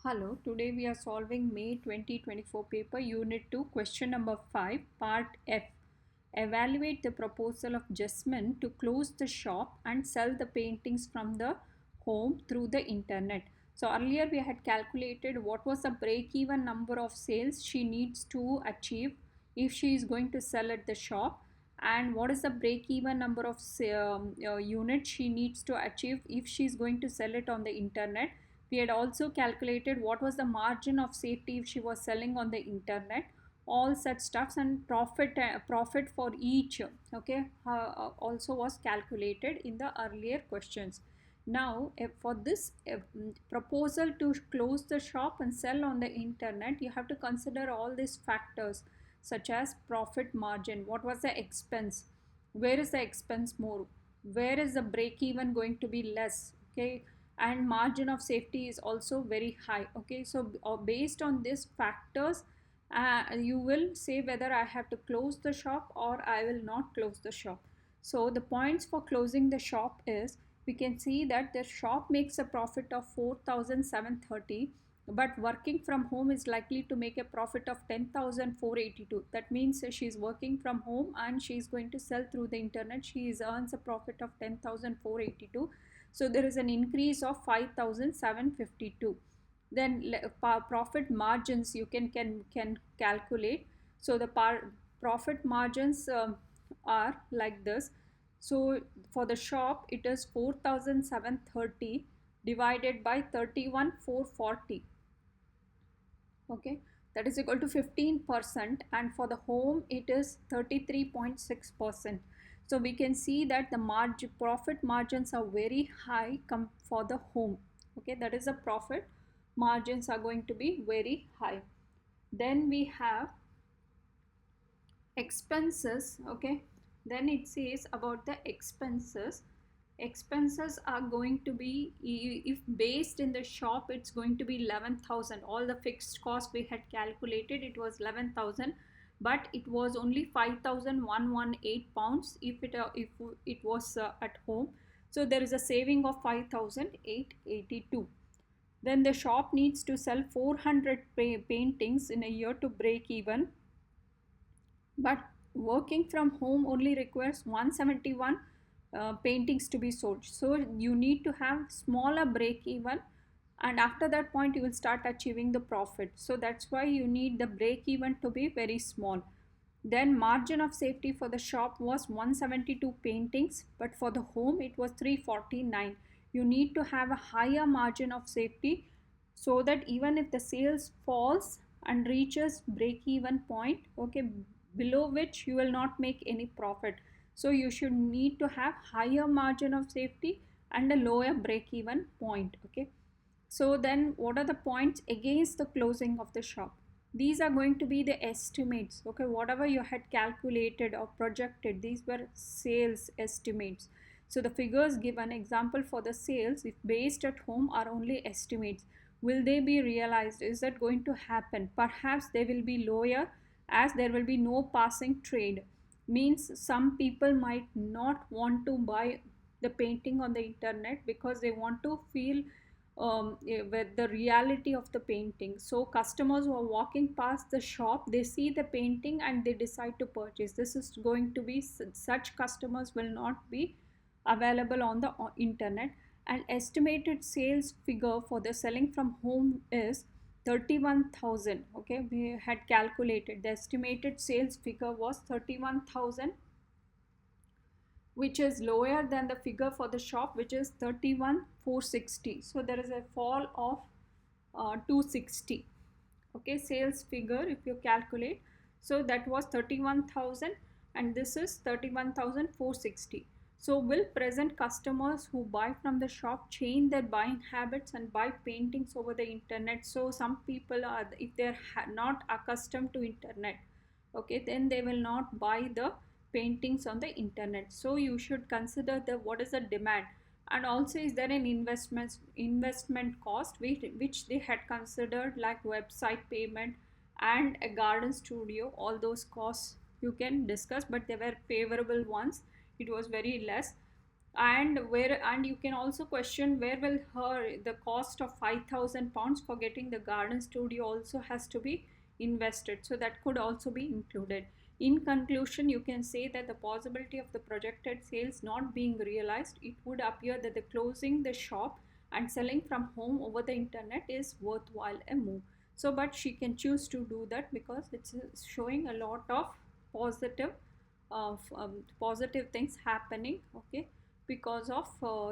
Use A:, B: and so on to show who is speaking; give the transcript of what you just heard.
A: Hello, today we are solving May 2024 paper Unit 2 question number 5 Part F. Evaluate the proposal of Jasmine to close the shop and sell the paintings from the home through the internet. So earlier we had calculated what was the break-even number of sales she needs to achieve if she is going to sell at the shop, and what is the break-even number of units she needs to achieve if she is going to sell it on the internet. We had also calculated what was the margin of safety if she was selling on the internet, all such stuffs, and profit for each, okay, also was calculated in the earlier questions. Now for this proposal to close the shop and sell on the internet, you have to consider all these factors such as profit margin, what was the expense, where is the expense more, where is the break even going to be less, okay, and margin of safety is also very high. Okay, so based on these factors, you will say whether I have to close the shop or I will not close the shop. So the points for closing the shop is, we can see that the shop makes a profit of 4,730, but working from home is likely to make a profit of 10,482. That means she is working from home and she is going to sell through the internet. She earns a profit of 10,482. So there is an increase of 5,752. Then profit margins you can calculate. So the profit margins are like this. So for the shop it is 4,730 divided by 31,440. Okay, that is equal to 15%, and for the home it is 33.6%. So we can see that the profit margins are very high for the home. Okay, that is the profit margins are going to be very high. Then we have expenses. Okay, then it says about the expenses are going to be, if based in the shop, it's going to be 11,000. All the fixed cost we had calculated, it was 11,000, but it was only 5,118 pounds if it was at home. So there is a saving of 5,882. Then the shop needs to sell 400 paintings in a year to break even, but working from home only requires 171 paintings to be sold. So you need to have smaller break even, and after that point you will start achieving the profit. So that's why you need the break even to be very small. Then margin of safety for the shop was 172 paintings, but for the home it was 349. You need to have a higher margin of safety so that even if the sales falls and reaches break even point, okay, below which you will not make any profit. So you should need to have higher margin of safety and a lower break even point. Okay, so then what are the points against the closing of the shop? These are going to be the estimates. Okay, whatever you had calculated or projected, these were sales estimates. So the figures given, example for the sales, if based at home, are only estimates. Will they be realized? Is that going to happen? Perhaps they will be lower, as there will be no passing trade. Means some people might not want to buy the painting on the internet because they want to feel with the reality of the painting. So customers who are walking past the shop, they see the painting and they decide to purchase. This is going to be, such customers will not be available on the internet. And estimated sales figure for the selling from home is 31,000. Okay, we had calculated the estimated sales figure was 31,000, which is lower than the figure for the shop, which is 31,460. So there is a fall of 260. Okay, sales figure if you calculate, so that was 31,000 and this is 31,460. So will present customers who buy from the shop change their buying habits and buy paintings over the internet? So some people are, if they're not accustomed to internet, okay, then they will not buy the paintings on the internet. So you should consider the what is the demand, and also is there an investment cost which they had considered, like website payment and a garden studio. All those costs you can discuss, but they were favorable ones, it was very less. And you can also question where will her the cost of 5,000 pounds for getting the garden studio also has to be invested, so that could also be included. In conclusion, you can say that the possibility of the projected sales not being realized, it would appear that the closing the shop and selling from home over the internet is worthwhile a move. So but she can choose to do that because it's showing a lot of positive positive things happening, okay, because of